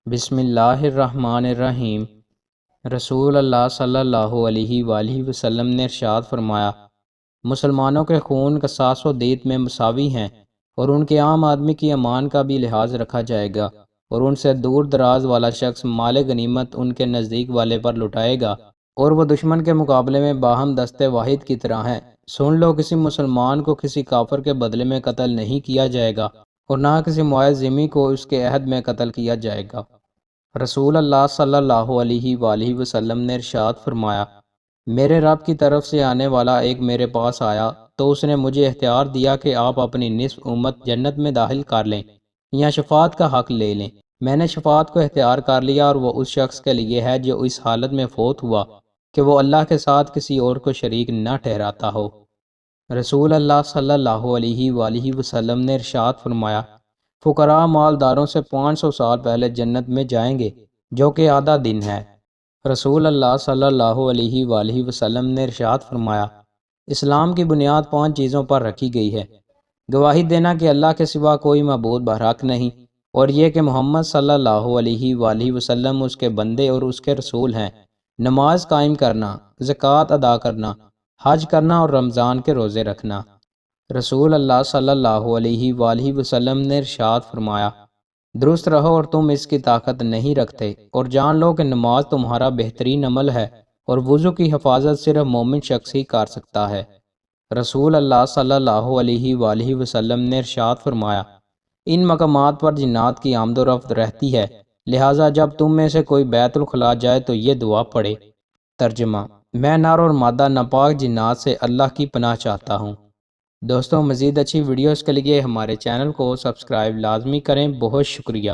بسم اللہ الرحمن الرحیم۔ رسول اللہ صلی اللہ علیہ وآلہ وسلم نے ارشاد فرمایا، مسلمانوں کے خون قصاص و دیت میں مساوی ہیں، اور ان کے عام آدمی کی امان کا بھی لحاظ رکھا جائے گا، اور ان سے دور دراز والا شخص مال غنیمت ان کے نزدیک والے پر لٹائے گا، اور وہ دشمن کے مقابلے میں باہم دست واحد کی طرح ہیں۔ سن لو، کسی مسلمان کو کسی کافر کے بدلے میں قتل نہیں کیا جائے گا، اور نہ کسی معاہد ذمہ کو اس کے عہد میں قتل کیا جائے گا۔ رسول اللہ صلی اللہ علیہ وآلہ وسلم نے ارشاد فرمایا، میرے رب کی طرف سے آنے والا ایک میرے پاس آیا تو اس نے مجھے اختیار دیا کہ آپ اپنی نصف امت جنت میں داخل کر لیں یا شفاعت کا حق لے لیں۔ میں نے شفاعت کو اختیار کر لیا، اور وہ اس شخص کے لیے ہے جو اس حالت میں فوت ہوا کہ وہ اللہ کے ساتھ کسی اور کو شریک نہ ٹھہراتا ہو۔ رسول اللہ صلی اللہ علیہ وآلہ وسلم نے ارشاد فرمایا، فقراء مالداروں سے 500 سال پہلے جنت میں جائیں گے، جو کہ آدھا دن ہے۔ رسول اللہ صلی اللہ علیہ وآلہ وسلم نے ارشاد فرمایا، اسلام کی بنیاد 5 چیزوں پر رکھی گئی ہے: گواہی دینا کہ اللہ کے سوا کوئی معبود برحق نہیں، اور یہ کہ محمد صلی اللہ علیہ وآلہ وسلم اس کے بندے اور اس کے رسول ہیں، نماز قائم کرنا، زکوٰۃ ادا کرنا، حج کرنا اور رمضان کے روزے رکھنا۔ رسول اللہ صلی اللہ علیہ وآلہ وسلم نے ارشاد فرمایا، درست رہو اور تم اس کی طاقت نہیں رکھتے، اور جان لو کہ نماز تمہارا بہترین عمل ہے، اور وضو کی حفاظت صرف مومن شخص ہی کر سکتا ہے۔ رسول اللہ صلی اللہ علیہ وآلہ وسلم نے ارشاد فرمایا، ان مقامات پر جنات کی آمد و رفت رہتی ہے، لہٰذا جب تم میں سے کوئی بیت الخلاء جائے تو یہ دعا پڑھے۔ ترجمہ: میں نر اور مادہ ناپاک جنات سے اللہ کی پناہ چاہتا ہوں۔ دوستوں، مزید اچھی ویڈیوز کے لیے ہمارے چینل کو سبسکرائب لازمی کریں۔ بہت شکریہ۔